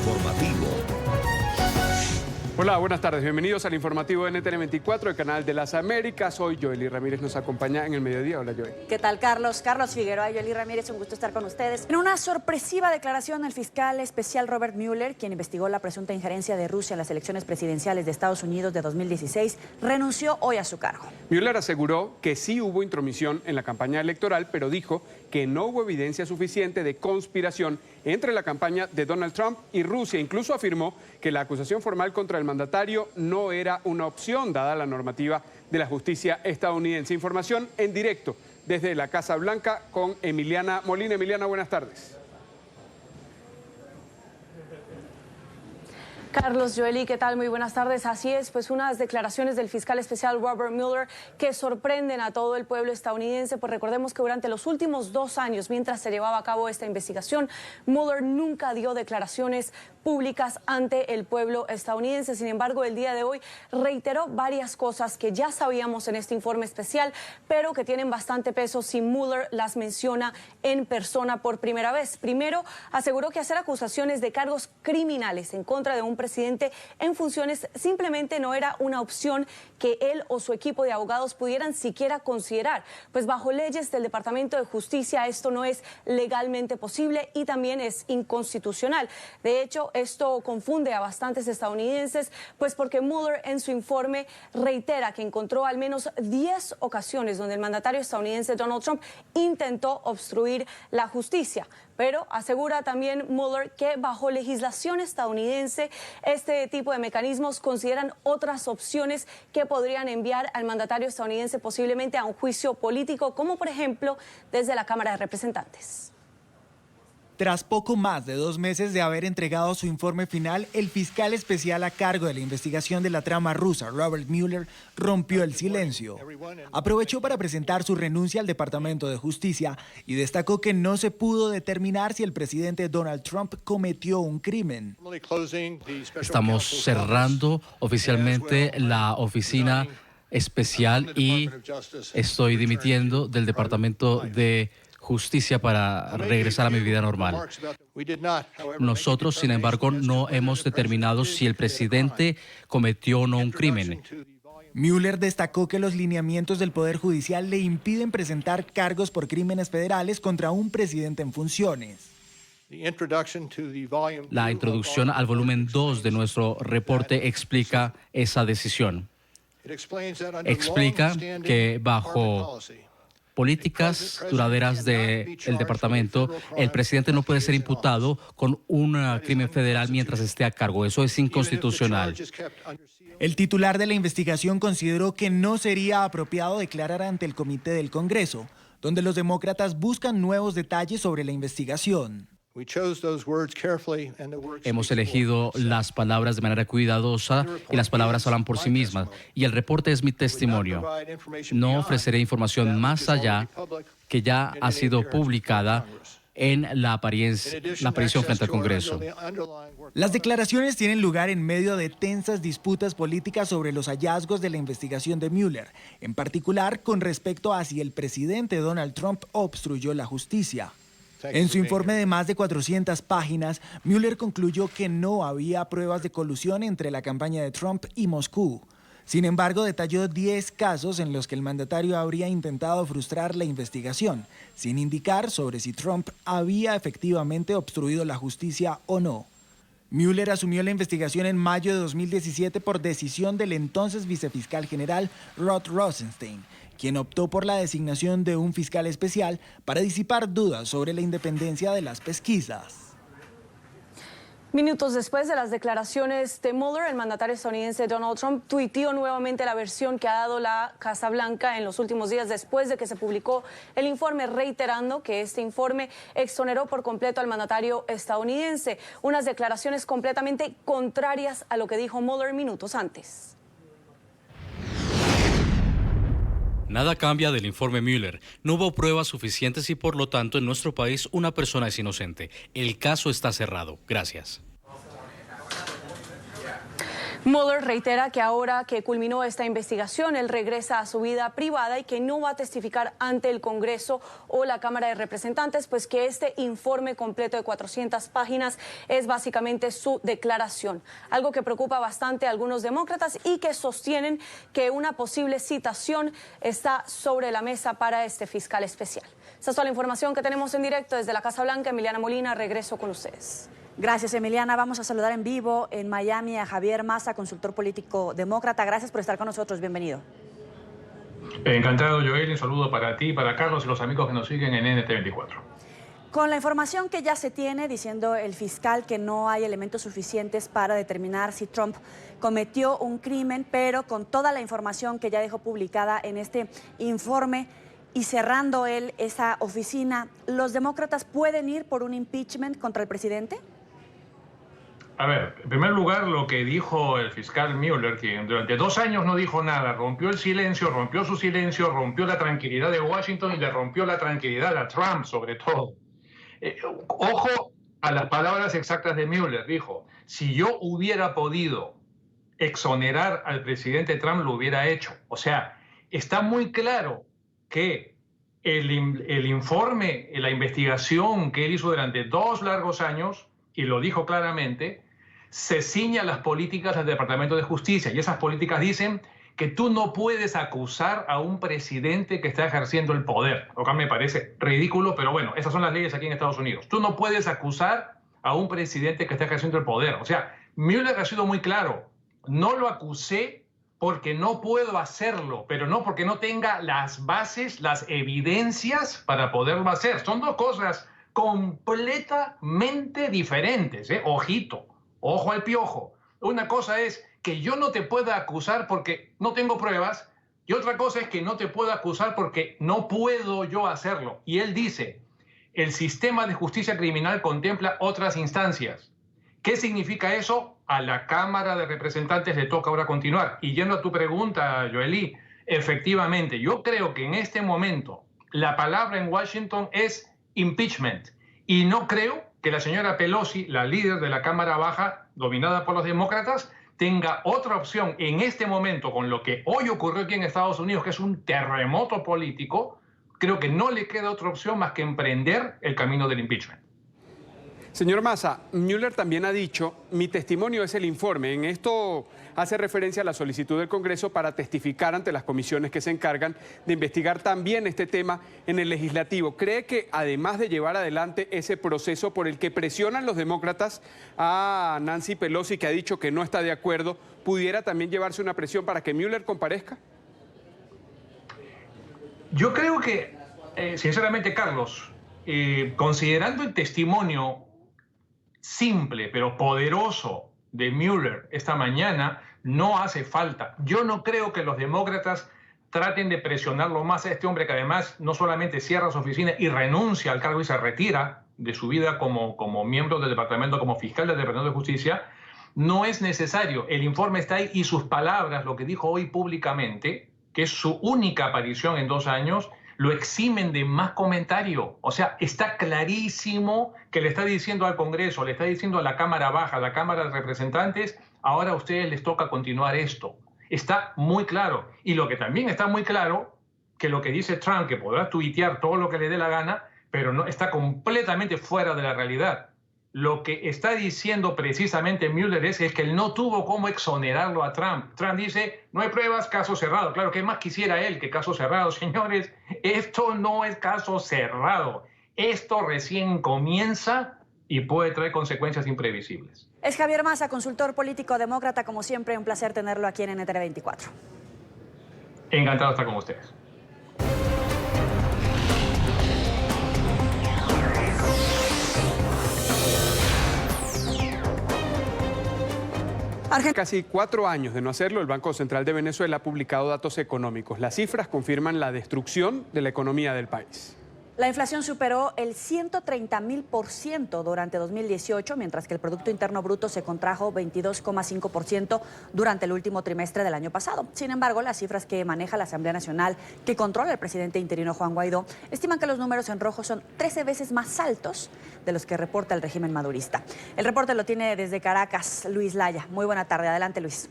informativo. Hola, buenas tardes. Bienvenidos al informativo de NTN 24, el canal de las Américas. Hoy Joely Ramírez nos acompaña en el mediodía. Hola, Joely. ¿Qué tal, Carlos? Carlos Figueroa, Joely Ramírez, un gusto estar con ustedes. En una sorpresiva declaración, el fiscal especial Robert Mueller, quien investigó la presunta injerencia de Rusia en las elecciones presidenciales de Estados Unidos de 2016, renunció hoy a su cargo. Mueller aseguró que sí hubo intromisión en la campaña electoral, pero dijo que no hubo evidencia suficiente de conspiración entre la campaña de Donald Trump y Rusia. Incluso afirmó que la acusación formal contra el mandatario no era una opción, dada la normativa de la justicia estadounidense. Información en directo desde la Casa Blanca con Emiliana Molina. Emiliana, buenas tardes. Carlos, Joely, ¿qué tal? Muy buenas tardes. Así es, pues unas declaraciones del fiscal especial Robert Mueller que sorprenden a todo el pueblo estadounidense, pues recordemos que durante los últimos 2 años, mientras se llevaba a cabo esta investigación, Mueller nunca dio declaraciones públicas ante el pueblo estadounidense. Sin embargo, el día de hoy reiteró varias cosas que ya sabíamos en este informe especial, pero que tienen bastante peso si Mueller las menciona en persona por primera vez. Primero, aseguró que hacer acusaciones de cargos criminales en contra de un presidente en funciones simplemente no era una opción que él o su equipo de abogados pudieran siquiera considerar, pues bajo leyes del Departamento de Justicia esto no es legalmente posible y también es inconstitucional. De hecho, esto confunde a bastantes estadounidenses, pues porque Mueller en su informe reitera que encontró al menos 10 ocasiones donde el mandatario estadounidense Donald Trump intentó obstruir la justicia. Pero asegura también Mueller que bajo legislación estadounidense este tipo de mecanismos consideran otras opciones que podrían enviar al mandatario estadounidense posiblemente a un juicio político, como por ejemplo desde la Cámara de Representantes. Tras poco más de 2 meses de haber entregado su informe final, el fiscal especial a cargo de la investigación de la trama rusa, Robert Mueller, rompió el silencio. Aprovechó para presentar su renuncia al Departamento de Justicia y destacó que no se pudo determinar si el presidente Donald Trump cometió un crimen. Estamos cerrando oficialmente la oficina especial y estoy dimitiendo del Departamento de Justicia para regresar a mi vida normal. Nosotros, sin embargo, no hemos determinado si el presidente cometió o no un crimen. Mueller destacó que los lineamientos del Poder Judicial le impiden presentar cargos por crímenes federales contra un presidente en funciones. La introducción al volumen 2 de nuestro reporte explica esa decisión. Explica que bajo políticas duraderas del departamento, el presidente no puede ser imputado con un crimen federal mientras esté a cargo. Eso es inconstitucional. El titular de la investigación consideró que no sería apropiado declarar ante el Comité del Congreso, donde los demócratas buscan nuevos detalles sobre la investigación. Hemos elegido las palabras de manera cuidadosa y las palabras hablan por sí mismas. Y el reporte es mi testimonio. No ofreceré información más allá que ya ha sido publicada en la aparición frente al Congreso. Las declaraciones tienen lugar en medio de tensas disputas políticas sobre los hallazgos de la investigación de Mueller, en particular con respecto a si el presidente Donald Trump obstruyó la justicia. En su informe de más de 400 páginas, Mueller concluyó que no había pruebas de colusión entre la campaña de Trump y Moscú. Sin embargo, detalló 10 casos en los que el mandatario habría intentado frustrar la investigación, sin indicar sobre si Trump había efectivamente obstruido la justicia o no. Mueller asumió la investigación en mayo de 2017 por decisión del entonces vicefiscal general Rod Rosenstein, quien optó por la designación de un fiscal especial para disipar dudas sobre la independencia de las pesquisas. Minutos después de las declaraciones de Mueller, el mandatario estadounidense Donald Trump tuiteó nuevamente la versión que ha dado la Casa Blanca en los últimos días después de que se publicó el informe, reiterando que este informe exoneró por completo al mandatario estadounidense. Unas declaraciones completamente contrarias a lo que dijo Mueller minutos antes. Nada cambia del informe Mueller. No hubo pruebas suficientes y por lo tanto en nuestro país una persona es inocente. El caso está cerrado. Gracias. Mueller reitera que ahora que culminó esta investigación, él regresa a su vida privada y que no va a testificar ante el Congreso o la Cámara de Representantes, pues que este informe completo de 400 páginas es básicamente su declaración. Algo que preocupa bastante a algunos demócratas y que sostienen que una posible citación está sobre la mesa para este fiscal especial. Esta es toda la información que tenemos en directo desde la Casa Blanca. Emiliana Molina, regreso con ustedes. Gracias, Emiliana. Vamos a saludar en vivo en Miami a Javier Maza, consultor político demócrata. Gracias por estar con nosotros. Bienvenido. Encantado, Joel. Un saludo para ti, para Carlos y los amigos que nos siguen en NT24. Con la información que ya se tiene, diciendo el fiscal que no hay elementos suficientes para determinar si Trump cometió un crimen, pero con toda la información que ya dejó publicada en este informe y cerrando él esa oficina, ¿los demócratas pueden ir por un impeachment contra el presidente? A ver, en primer lugar, lo que dijo el fiscal Mueller, que durante 2 años no dijo nada, rompió el silencio, rompió su silencio, rompió la tranquilidad de Washington y le rompió la tranquilidad a Trump, sobre todo. Ojo a las palabras exactas de Mueller. Dijo, si yo hubiera podido exonerar al presidente Trump, lo hubiera hecho. O sea, está muy claro que el informe, la investigación que él hizo durante 2 largos años, y lo dijo claramente, se ciña a las políticas del Departamento de Justicia. Y esas políticas dicen que tú no puedes acusar a un presidente que está ejerciendo el poder. Lo que me parece ridículo, pero bueno, esas son las leyes aquí en Estados Unidos. Tú no puedes acusar a un presidente que está ejerciendo el poder. O sea, Mueller ha sido muy claro. No lo acusé porque no puedo hacerlo, pero no porque no tenga las bases, las evidencias para poderlo hacer. Son 2 cosas completamente diferentes, ¿eh? Ojito, ojo al piojo. Una cosa es que yo no te pueda acusar porque no tengo pruebas y otra cosa es que no te puedo acusar porque no puedo yo hacerlo. Y él dice, el sistema de justicia criminal contempla otras instancias. ¿Qué significa eso? A la Cámara de Representantes le toca ahora continuar. Y yendo a tu pregunta, Joely, efectivamente, yo creo que en este momento la palabra en Washington es impeachment. Y no creo que la señora Pelosi, la líder de la Cámara Baja, dominada por los demócratas, tenga otra opción en este momento con lo que hoy ocurrió aquí en Estados Unidos, que es un terremoto político. Creo que no le queda otra opción más que emprender el camino del impeachment. Señor Maza, Mueller también ha dicho, mi testimonio es el informe. En esto hace referencia a la solicitud del Congreso para testificar ante las comisiones que se encargan de investigar también este tema en el legislativo. ¿Cree que además de llevar adelante ese proceso por el que presionan los demócratas a Nancy Pelosi, que ha dicho que no está de acuerdo, pudiera también llevarse una presión para que Mueller comparezca? Yo creo que, sinceramente, Carlos, considerando el testimonio simple pero poderoso de Mueller esta mañana, no hace falta. Yo no creo que los demócratas traten de presionarlo más a este hombre que además no solamente cierra su oficina y renuncia al cargo y se retira de su vida como miembro del departamento, como fiscal del Departamento de Justicia. No es necesario. El informe está ahí y sus palabras, lo que dijo hoy públicamente, que es su única aparición en 2 años, lo eximen de más comentario. O sea, está clarísimo que le está diciendo al Congreso, le está diciendo a la Cámara Baja, a la Cámara de Representantes, ahora a ustedes les toca continuar esto. Está muy claro. Y lo que también está muy claro, que lo que dice Trump, que podrá tuitear todo lo que le dé la gana, pero no, está completamente fuera de la realidad. Lo que está diciendo precisamente Mueller es que él no tuvo cómo exonerarlo a Trump. Trump dice, no hay pruebas, caso cerrado. Claro, ¿qué más quisiera él que caso cerrado? Señores, esto no es caso cerrado. Esto recién comienza y puede traer consecuencias imprevisibles. Es Javier Maza, consultor político demócrata. Como siempre, un placer tenerlo aquí en NTN24. Encantado de estar con ustedes. Casi 4 años de no hacerlo, el Banco Central de Venezuela ha publicado datos económicos. Las cifras confirman la destrucción de la economía del país. La inflación superó el 130.000% durante 2018, mientras que el Producto Interno Bruto se contrajo 22,5% durante el último trimestre del año pasado. Sin embargo, las cifras que maneja la Asamblea Nacional, que controla el presidente interino Juan Guaidó, estiman que los números en rojo son 13 veces más altos de los que reporta el régimen madurista. El reporte lo tiene desde Caracas Luis Laya. Muy buena tarde. Adelante, Luis.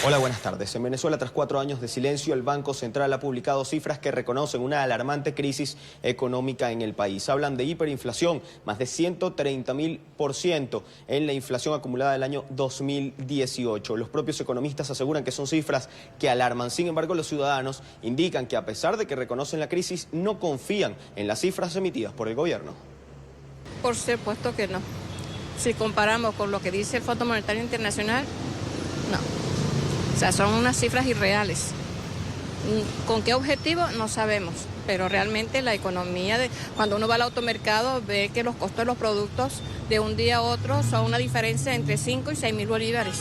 Hola, buenas tardes. En Venezuela, tras 4 años de silencio, el Banco Central ha publicado cifras que reconocen una alarmante crisis económica en el país. Hablan de hiperinflación, más de 130.000% en la inflación acumulada del año 2018. Los propios economistas aseguran que son cifras que alarman. Sin embargo, los ciudadanos indican que a pesar de que reconocen la crisis, no confían en las cifras emitidas por el gobierno. Por supuesto que no. Si comparamos con lo que dice el Fondo Monetario Internacional, no. O sea, son unas cifras irreales. ¿Con qué objetivo? No sabemos, pero realmente la economía, cuando uno va al automercado, ve que los costos de los productos de un día a otro son una diferencia entre 5 y 6.000 bolívares.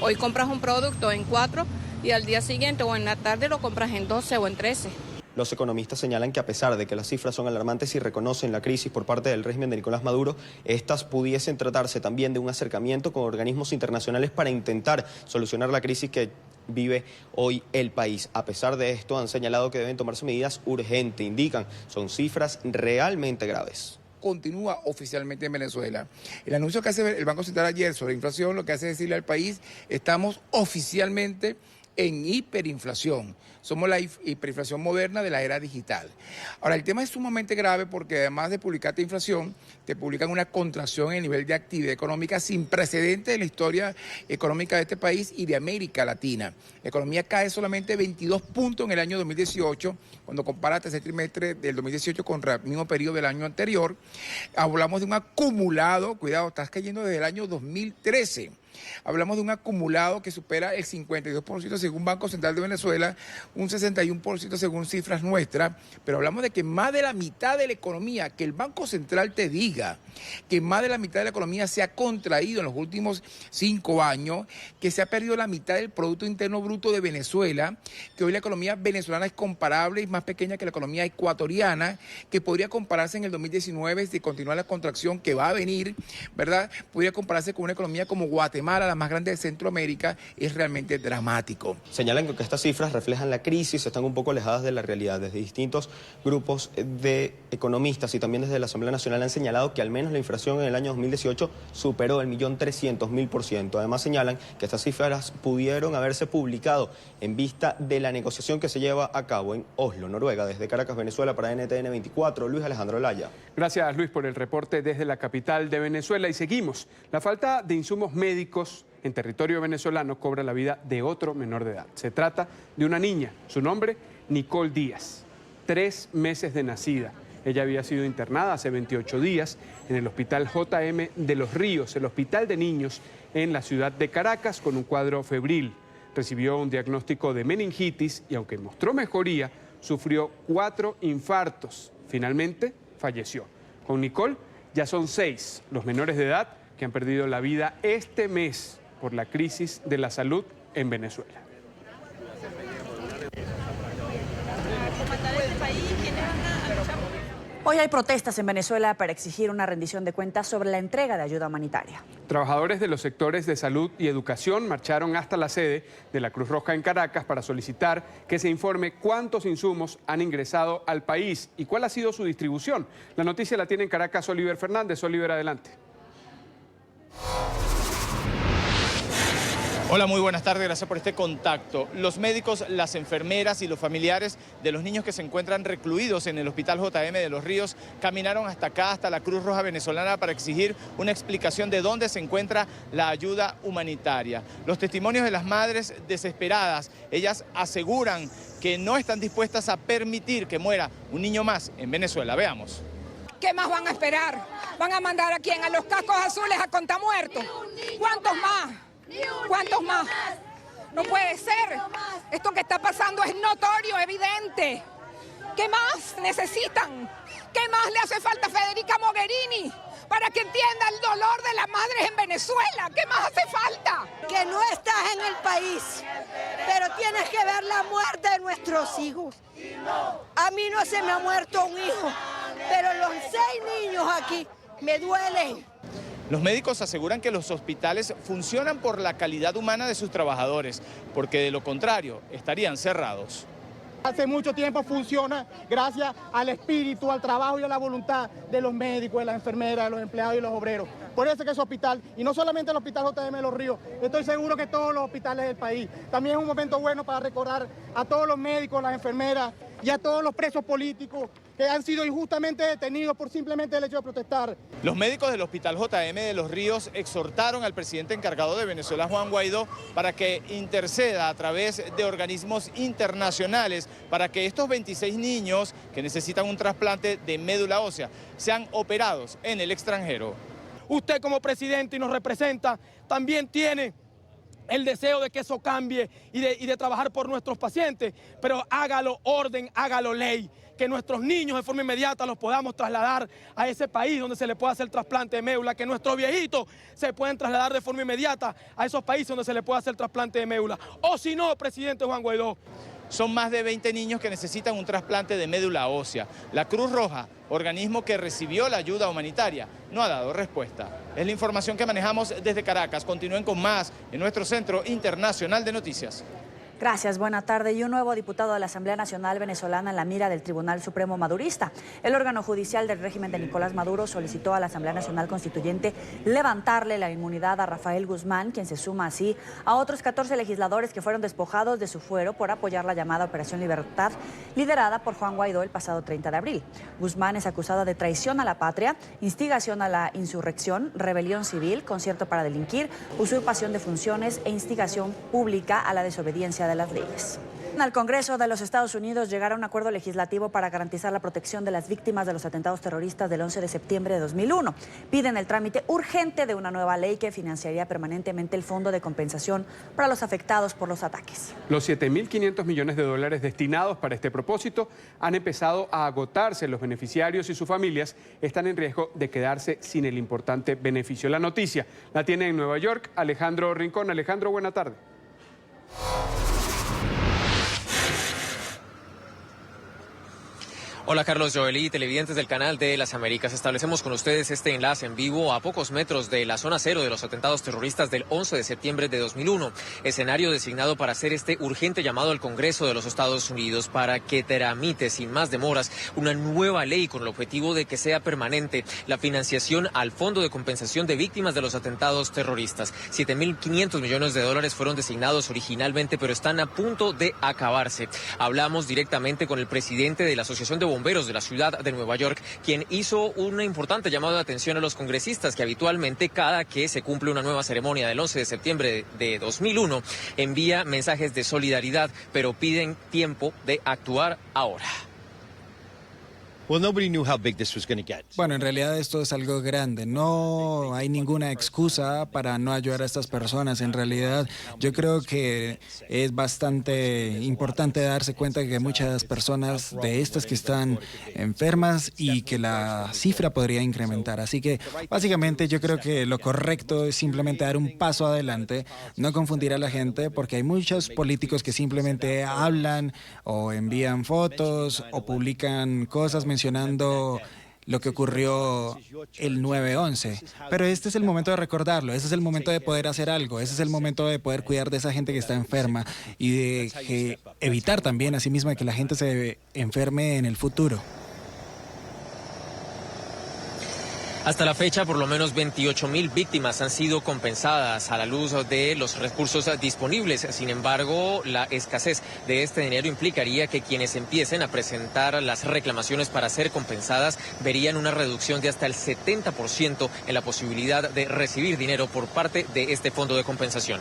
Hoy compras un producto en 4 y al día siguiente o en la tarde lo compras en 12 o en 13. Los economistas señalan que a pesar de que las cifras son alarmantes y reconocen la crisis por parte del régimen de Nicolás Maduro, estas pudiesen tratarse también de un acercamiento con organismos internacionales para intentar solucionar la crisis que vive hoy el país. A pesar de esto, han señalado que deben tomarse medidas urgentes. Indican, son cifras realmente graves. Continúa oficialmente en Venezuela. El anuncio que hace el Banco Central ayer sobre inflación lo que hace es decirle al país, estamos oficialmente en hiperinflación. Somos la hiperinflación moderna de la era digital. Ahora, el tema es sumamente grave porque además de publicarte inflación, te publican una contracción en el nivel de actividad económica sin precedentes en la historia económica de este país y de América Latina. La economía cae solamente 22 puntos en el año 2018, cuando compara el tercer trimestre del 2018 contra el mismo periodo del año anterior. Hablamos de un acumulado, cuidado, estás cayendo desde el año 2013. Hablamos de un acumulado que supera el 52% según Banco Central de Venezuela, un 61% según cifras nuestras, pero hablamos de que más de la mitad de la economía, que el Banco Central te diga que más de la mitad de la economía se ha contraído en los últimos 5 años, que se ha perdido la mitad del Producto Interno Bruto de Venezuela, que hoy la economía venezolana es comparable y más pequeña que la economía ecuatoriana, que podría compararse en el 2019 si continúa la contracción que va a venir, ¿verdad? Podría compararse con una economía como Guatemala, la más grande de Centroamérica, es realmente dramático. Señalan que estas cifras reflejan la crisis, están un poco alejadas de la realidad. Desde distintos grupos de economistas y también desde la Asamblea Nacional han señalado que al menos la inflación en el año 2018 superó el 1.300.000%. Además señalan que estas cifras pudieron haberse publicado en vista de la negociación que se lleva a cabo en Oslo, Noruega. Desde Caracas, Venezuela, para NTN 24, Luis Alejandro Laya. Gracias, Luis, por el reporte desde la capital de Venezuela. Y seguimos. La falta de insumos médicos en territorio venezolano cobra la vida de otro menor de edad. Se trata de una niña, su nombre, Nicole Díaz, 3 meses de nacida. Ella había sido internada hace 28 días en el Hospital JM de Los Ríos, el hospital de niños en la ciudad de Caracas, con un cuadro febril. Recibió un diagnóstico de meningitis y aunque mostró mejoría, sufrió 4 infartos. Finalmente, falleció. Con Nicole ya son 6 los menores de edad que han perdido la vida este mes por la crisis de la salud en Venezuela. Hoy hay protestas en Venezuela para exigir una rendición de cuentas sobre la entrega de ayuda humanitaria. Trabajadores de los sectores de salud y educación marcharon hasta la sede de la Cruz Roja en Caracas para solicitar que se informe cuántos insumos han ingresado al país y cuál ha sido su distribución. La noticia la tiene en Caracas Oliver Fernández. Oliver, adelante. Hola, muy buenas tardes, gracias por este contacto. Los médicos, las enfermeras y los familiares de los niños que se encuentran recluidos en el Hospital JM de Los Ríos caminaron hasta acá, hasta la Cruz Roja venezolana, para exigir una explicación de dónde se encuentra la ayuda humanitaria. Los testimonios de las madres desesperadas, ellas aseguran que no están dispuestas a permitir que muera un niño más en Venezuela. Veamos. ¿Qué más van a esperar? ¿Van a mandar a quién? ¿A los cascos azules a contar muertos? ¿Cuántos más? ¿Cuántos más? No puede ser. Esto que está pasando es notorio, evidente. ¿Qué más necesitan? ¿Qué más le hace falta a Federica Mogherini para que entienda el dolor de las madres en Venezuela? ¿Qué más hace falta? Que no estás en el país, pero tienes que ver la muerte de nuestros hijos. A mí no se me ha muerto un hijo, pero los 6 niños aquí me duelen. Los médicos aseguran que los hospitales funcionan por la calidad humana de sus trabajadores, porque de lo contrario estarían cerrados. Hace mucho tiempo funciona gracias al espíritu, al trabajo y a la voluntad de los médicos, de las enfermeras, de los empleados y los obreros. Por eso es que ese hospital, y no solamente el Hospital JM de Los Ríos, estoy seguro que todos los hospitales del país. También es un momento bueno para recordar a todos los médicos, las enfermeras y a todos los presos políticos que han sido injustamente detenidos por simplemente el hecho de protestar. Los médicos del Hospital JM de Los Ríos exhortaron al presidente encargado de Venezuela, Juan Guaidó, para que interceda a través de organismos internacionales para que estos 26 niños que necesitan un trasplante de médula ósea sean operados en el extranjero. Usted como presidente y nos representa también tiene el deseo de que eso cambie y de trabajar por nuestros pacientes, pero hágalo orden, hágalo ley, que nuestros niños de forma inmediata los podamos trasladar a ese país donde se le pueda hacer trasplante de médula, que nuestros viejitos se puedan trasladar de forma inmediata a esos países donde se le pueda hacer trasplante de médula. O si no, presidente Juan Guaidó. Son más de 20 niños que necesitan un trasplante de médula ósea. La Cruz Roja, organismo que recibió la ayuda humanitaria, no ha dado respuesta. Es la información que manejamos desde Caracas. Continúen con más en nuestro Centro Internacional de Noticias. Gracias, buena tarde. Y un nuevo diputado de la Asamblea Nacional Venezolana en la mira del Tribunal Supremo Madurista. El órgano judicial del régimen de Nicolás Maduro solicitó a la Asamblea Nacional Constituyente levantarle la inmunidad a Rafael Guzmán, quien se suma así a otros 14 legisladores que fueron despojados de su fuero por apoyar la llamada Operación Libertad, liderada por Juan Guaidó el pasado 30 de abril. Guzmán es acusado de traición a la patria, instigación a la insurrección, rebelión civil, concierto para delinquir, usurpación de funciones e instigación pública a la desobediencia de las leyes. Al Congreso de los Estados Unidos llegará a un acuerdo legislativo para garantizar la protección de las víctimas de los atentados terroristas del 11 de septiembre de 2001. Piden el trámite urgente de una nueva ley que financiaría permanentemente el Fondo de Compensación para los afectados por los ataques. Los 7.500 millones de dólares destinados para este propósito han empezado a agotarse. Los beneficiarios y sus familias están en riesgo de quedarse sin el importante beneficio. La noticia la tiene en Nueva York Alejandro Rincón. Alejandro, buena tarde. Hola Carlos, Joelí, televidentes del canal de las Américas. Establecemos con ustedes este enlace en vivo a pocos metros de la zona cero de los atentados terroristas del 11 de septiembre de 2001. Escenario designado para hacer este urgente llamado al Congreso de los Estados Unidos para que tramite sin más demoras una nueva ley con el objetivo de que sea permanente la financiación al Fondo de Compensación de Víctimas de los Atentados Terroristas. 7.500 millones de dólares fueron designados originalmente, pero están a punto de acabarse. Hablamos directamente con el presidente de la Asociación de Bomberos de la ciudad de Nueva York, quien hizo una importante llamada de atención a los congresistas que habitualmente cada que se cumple una nueva ceremonia del 11 de septiembre de 2001 envía mensajes de solidaridad, pero piden tiempo de actuar ahora. Bueno, en realidad esto es algo grande. No hay ninguna excusa para no ayudar a estas personas. En realidad, yo creo que es bastante importante darse cuenta de que hay muchas personas de estas que están enfermas y que la cifra podría incrementar. Así que, básicamente, yo creo que lo correcto es simplemente dar un paso adelante, no confundir a la gente, porque hay muchos políticos que simplemente hablan o envían fotos o publican cosas mencionando lo que ocurrió el 9/11. Pero este es el momento de recordarlo, ese es el momento de poder hacer algo, ese es el momento de poder cuidar de esa gente que está enferma y de evitar también asimismo que la gente se enferme en el futuro. Hasta la fecha, por lo menos 28.000 víctimas han sido compensadas a la luz de los recursos disponibles. Sin embargo, la escasez de este dinero implicaría que quienes empiecen a presentar las reclamaciones para ser compensadas verían una reducción de hasta el 70% en la posibilidad de recibir dinero por parte de este fondo de compensación.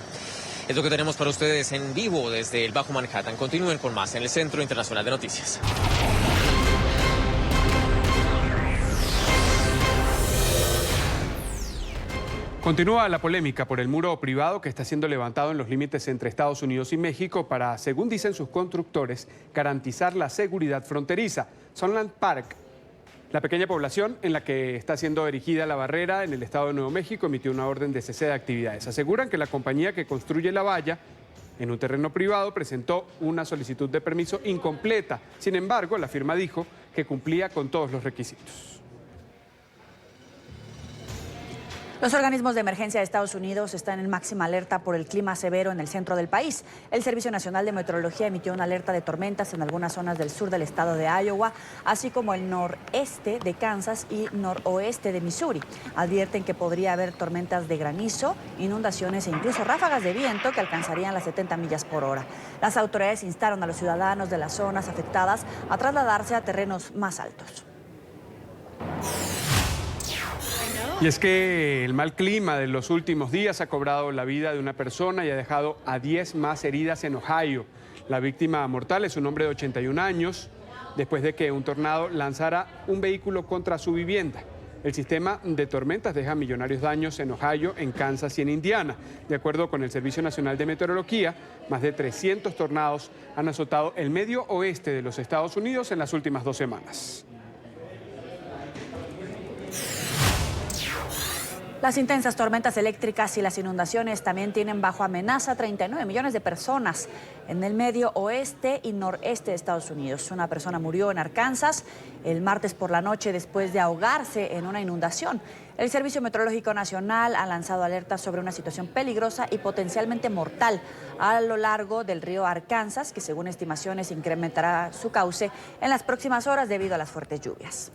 Es lo que tenemos para ustedes en vivo desde el Bajo Manhattan. Continúen con más en el Centro Internacional de Noticias. Continúa la polémica por el muro privado que está siendo levantado en los límites entre Estados Unidos y México para, según dicen sus constructores, garantizar la seguridad fronteriza. Sunland Park, la pequeña población en la que está siendo erigida la barrera en el estado de Nuevo México, emitió una orden de cese de actividades. Aseguran que la compañía que construye la valla en un terreno privado presentó una solicitud de permiso incompleta. Sin embargo, la firma dijo que cumplía con todos los requisitos. Los organismos de emergencia de Estados Unidos están en máxima alerta por el clima severo en el centro del país. El Servicio Nacional de Meteorología emitió una alerta de tormentas en algunas zonas del sur del estado de Iowa, así como el noreste de Kansas y noroeste de Missouri. Advierten que podría haber tormentas de granizo, inundaciones e incluso ráfagas de viento que alcanzarían las 70 millas por hora. Las autoridades instaron a los ciudadanos de las zonas afectadas a trasladarse a terrenos más altos. Y es que el mal clima de los últimos días ha cobrado la vida de una persona y ha dejado a 10 más heridas en Ohio. La víctima mortal es un hombre de 81 años, después de que un tornado lanzara un vehículo contra su vivienda. El sistema de tormentas deja millonarios daños en Ohio, en Kansas y en Indiana. De acuerdo con el Servicio Nacional de Meteorología, más de 300 tornados han azotado el medio oeste de los Estados Unidos en las últimas 2 semanas. Las intensas tormentas eléctricas y las inundaciones también tienen bajo amenaza 39 millones de personas en el medio oeste y noreste de Estados Unidos. Una persona murió en Arkansas el martes por la noche después de ahogarse en una inundación. El Servicio Meteorológico Nacional ha lanzado alertas sobre una situación peligrosa y potencialmente mortal a lo largo del río Arkansas, que según estimaciones incrementará su cauce en las próximas horas debido a las fuertes lluvias.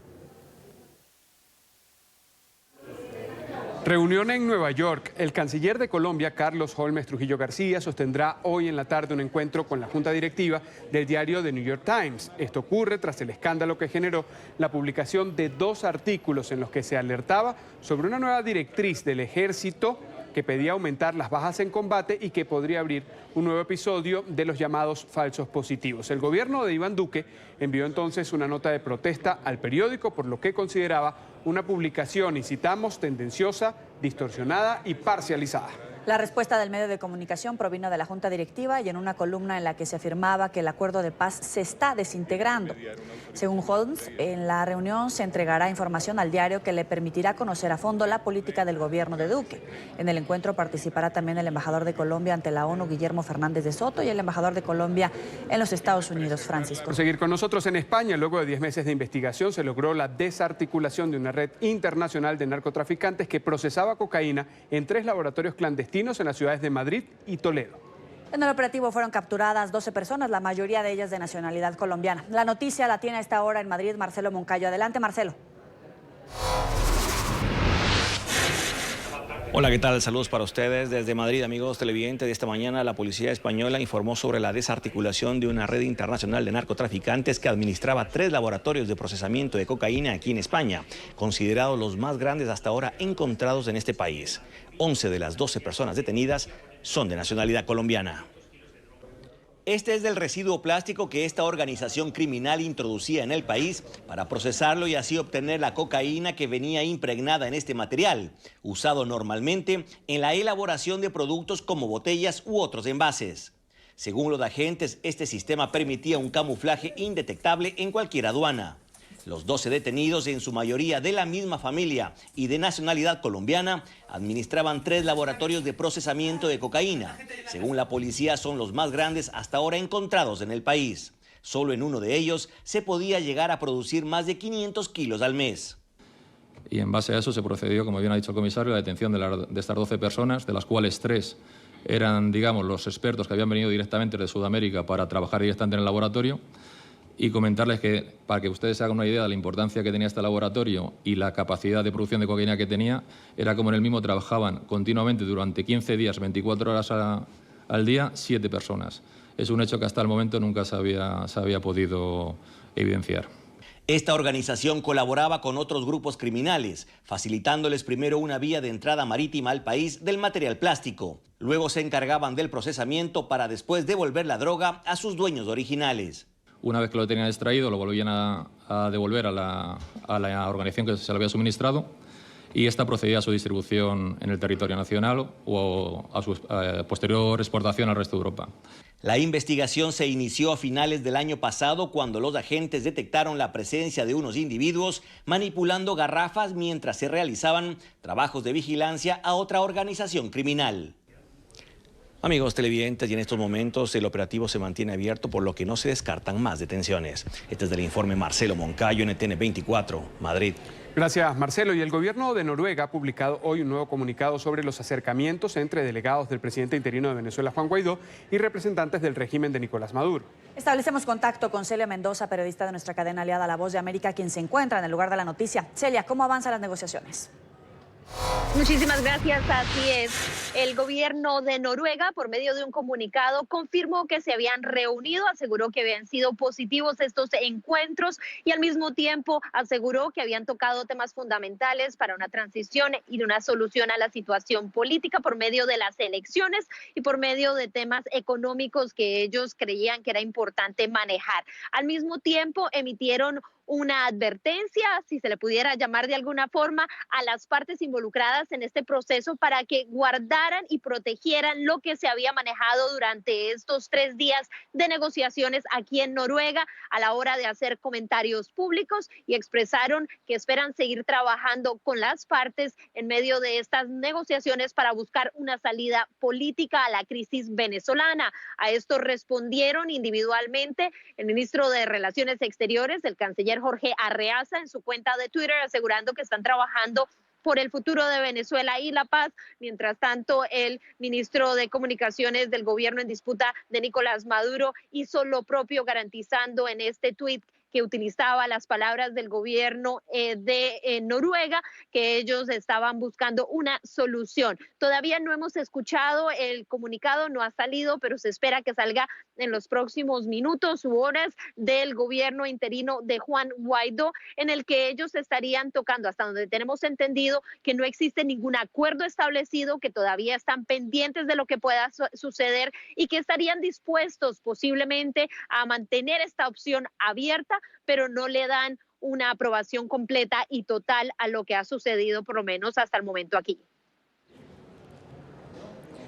Reunión en Nueva York. El canciller de Colombia, Carlos Holmes Trujillo García, sostendrá hoy en la tarde un encuentro con la junta directiva del diario The New York Times. Esto ocurre tras el escándalo que generó la publicación de 2 artículos en los que se alertaba sobre una nueva directriz del ejército que pedía aumentar las bajas en combate y que podría abrir un nuevo episodio de los llamados falsos positivos. El gobierno de Iván Duque envió entonces una nota de protesta al periódico por lo que consideraba una publicación, y citamos, tendenciosa, distorsionada y parcializada. La respuesta del medio de comunicación provino de la Junta Directiva y en una columna en la que se afirmaba que el acuerdo de paz se está desintegrando. Según Holmes, en la reunión se entregará información al diario que le permitirá conocer a fondo la política del gobierno de Duque. En el encuentro participará también el embajador de Colombia ante la ONU, Guillermo Fernández de Soto, y el embajador de Colombia en los Estados Unidos, Francisco. Por seguir con nosotros, en España, luego de 10 meses de investigación, se logró la desarticulación de una red internacional de narcotraficantes que procesaba cocaína en 3 laboratorios clandestinos en las ciudades de Madrid y Toledo. En el operativo fueron capturadas 12 personas, la mayoría de ellas de nacionalidad colombiana. La noticia la tiene a esta hora en Madrid Marcelo Moncayo. Adelante, Marcelo. Hola, ¿qué tal? Saludos para ustedes desde Madrid, amigos televidentes. De esta mañana la policía española informó sobre la desarticulación de una red internacional de narcotraficantes que administraba 3 laboratorios de procesamiento de cocaína aquí en España, considerados los más grandes hasta ahora encontrados en este país. 11 de las 12 personas detenidas son de nacionalidad colombiana. Este es del residuo plástico que esta organización criminal introducía en el país para procesarlo y así obtener la cocaína que venía impregnada en este material, usado normalmente en la elaboración de productos como botellas u otros envases. Según los agentes, este sistema permitía un camuflaje indetectable en cualquier aduana. Los 12 detenidos, en su mayoría de la misma familia y de nacionalidad colombiana, administraban 3 laboratorios de procesamiento de cocaína. Según la policía, son los más grandes hasta ahora encontrados en el país. Solo en uno de ellos se podía llegar a producir más de 500 kilos al mes. Y en base a eso se procedió, como bien ha dicho el comisario, a la detención de estas 12 personas, de las cuales 3 eran, digamos, los expertos que habían venido directamente de Sudamérica para trabajar directamente en el laboratorio. Y comentarles que, para que ustedes se hagan una idea de la importancia que tenía este laboratorio y la capacidad de producción de cocaína que tenía, era como en el mismo trabajaban continuamente durante 15 días, 24 horas al día, 7 personas. Es un hecho que hasta el momento nunca se había podido evidenciar. Esta organización colaboraba con otros grupos criminales, facilitándoles primero una vía de entrada marítima al país del material plástico. Luego se encargaban del procesamiento para después devolver la droga a sus dueños originales. Una vez que lo tenían extraído, lo volvían a devolver a la organización que se lo había suministrado y esta procedía a su distribución en el territorio nacional o a su posterior exportación al resto de Europa. La investigación se inició a finales del año pasado cuando los agentes detectaron la presencia de unos individuos manipulando garrafas mientras se realizaban trabajos de vigilancia a otra organización criminal. Amigos televidentes, y en estos momentos el operativo se mantiene abierto, por lo que no se descartan más detenciones. Este es del informe Marcelo Moncayo, NTN 24, Madrid. Gracias, Marcelo. Y el gobierno de Noruega ha publicado hoy un nuevo comunicado sobre los acercamientos entre delegados del presidente interino de Venezuela, Juan Guaidó, y representantes del régimen de Nicolás Maduro. Establecemos contacto con Celia Mendoza, periodista de nuestra cadena aliada La Voz de América, quien se encuentra en el lugar de la noticia. Celia, ¿cómo avanzan las negociaciones? Muchísimas gracias, así es. El gobierno de Noruega, por medio de un comunicado, confirmó que se habían reunido, aseguró que habían sido positivos estos encuentros y al mismo tiempo aseguró que habían tocado temas fundamentales para una transición y una solución a la situación política por medio de las elecciones y por medio de temas económicos que ellos creían que era importante manejar. Al mismo tiempo emitieron una advertencia, si se le pudiera llamar de alguna forma, a las partes involucradas en este proceso para que guardaran y protegieran lo que se había manejado durante estos 3 días de negociaciones aquí en Noruega a la hora de hacer comentarios públicos, y expresaron que esperan seguir trabajando con las partes en medio de estas negociaciones para buscar una salida política a la crisis venezolana. A esto respondieron individualmente el ministro de Relaciones Exteriores, el canciller Jorge Arreaza, en su cuenta de Twitter, asegurando que están trabajando por el futuro de Venezuela y la paz. Mientras tanto, el ministro de Comunicaciones del gobierno en disputa de Nicolás Maduro hizo lo propio, garantizando en este tuit que utilizaba las palabras del gobierno de Noruega, que ellos estaban buscando una solución. Todavía no hemos escuchado el comunicado, no ha salido, pero se espera que salga en los próximos minutos u horas del gobierno interino de Juan Guaidó, en el que ellos estarían tocando, hasta donde tenemos entendido, que no existe ningún acuerdo establecido, que todavía están pendientes de lo que pueda suceder y que estarían dispuestos posiblemente a mantener esta opción abierta, pero no le dan una aprobación completa y total a lo que ha sucedido, por lo menos hasta el momento aquí.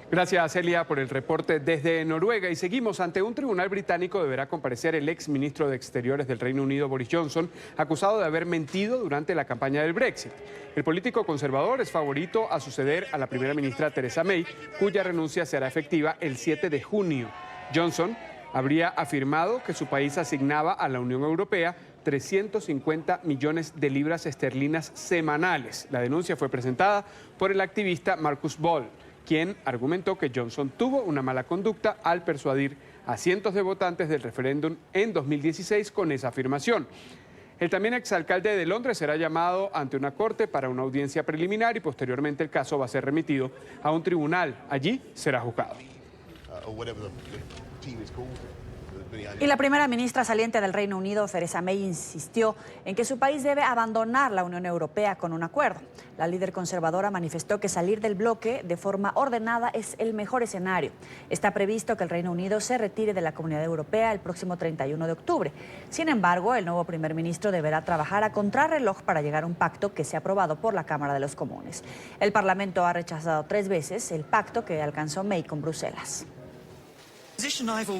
Gracias, Celia, por el reporte desde Noruega. Y seguimos. Ante un tribunal británico deberá comparecer el ex ministro de Exteriores del Reino Unido, Boris Johnson, acusado de haber mentido durante la campaña del Brexit. El político conservador es favorito a suceder a la primera ministra Theresa May, cuya renuncia será efectiva el 7 de junio. Johnson habría afirmado que su país asignaba a la Unión Europea 350 millones de libras esterlinas semanales. La denuncia fue presentada por el activista Marcus Ball, quien argumentó que Johnson tuvo una mala conducta al persuadir a cientos de votantes del referéndum en 2016 con esa afirmación. El también exalcalde de Londres será llamado ante una corte para una audiencia preliminar y posteriormente el caso va a ser remitido a un tribunal. Allí será juzgado. Y la primera ministra saliente del Reino Unido, Theresa May, insistió en que su país debe abandonar la Unión Europea con un acuerdo. La líder conservadora manifestó que salir del bloque de forma ordenada es el mejor escenario. Está previsto que el Reino Unido se retire de la Comunidad Europea el próximo 31 de octubre. Sin embargo, el nuevo primer ministro deberá trabajar a contrarreloj para llegar a un pacto que sea aprobado por la Cámara de los Comunes. El Parlamento ha rechazado 3 veces el pacto que alcanzó May con Bruselas.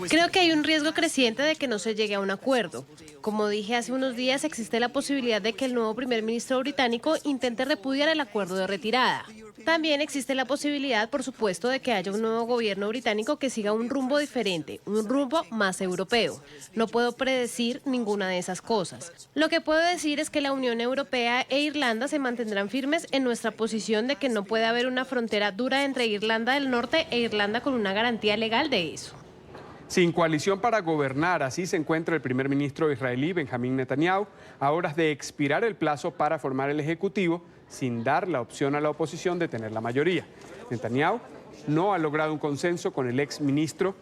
Creo que hay un riesgo creciente de que no se llegue a un acuerdo. Como dije hace unos días, existe la posibilidad de que el nuevo primer ministro británico intente repudiar el acuerdo de retirada. También existe la posibilidad, por supuesto, de que haya un nuevo gobierno británico que siga un rumbo diferente, un rumbo más europeo. No puedo predecir ninguna de esas cosas. Lo que puedo decir es que la Unión Europea e Irlanda se mantendrán firmes en nuestra posición de que no puede haber una frontera dura entre Irlanda del Norte e Irlanda con una garantía legal de eso. Sin coalición para gobernar, así se encuentra el primer ministro israelí Benjamín Netanyahu, a horas de expirar el plazo para formar el Ejecutivo, sin dar la opción a la oposición de tener la mayoría. Netanyahu no ha logrado un consenso con el ex ministro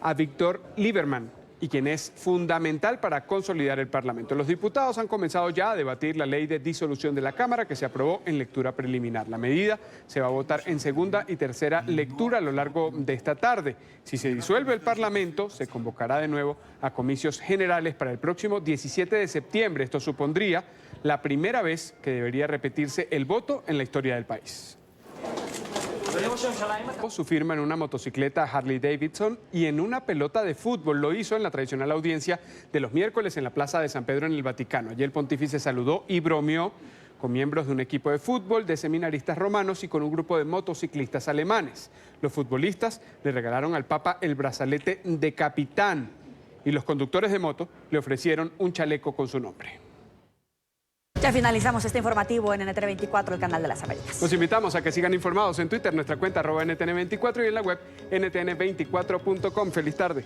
Avigdor Lieberman, y quien es fundamental para consolidar el Parlamento. Los diputados han comenzado ya a debatir la ley de disolución de la Cámara que se aprobó en lectura preliminar. La medida se va a votar en segunda y tercera lectura a lo largo de esta tarde. Si se disuelve el Parlamento, se convocará de nuevo a comicios generales para el próximo 17 de septiembre. Esto supondría la primera vez que debería repetirse el voto en la historia del país. Su firma en una motocicleta Harley Davidson y en una pelota de fútbol. Lo hizo en la tradicional audiencia de los miércoles en la Plaza de San Pedro en el Vaticano. Allí el pontífice saludó y bromeó con miembros de un equipo de fútbol, de seminaristas romanos y con un grupo de motociclistas alemanes. Los futbolistas le regalaron al Papa el brazalete de capitán y los conductores de moto le ofrecieron un chaleco con su nombre. Ya finalizamos este informativo en NTN24, el canal de las Américas. Los invitamos a que sigan informados en Twitter, nuestra cuenta @NTN24 y en la web ntn24.com. Feliz tarde.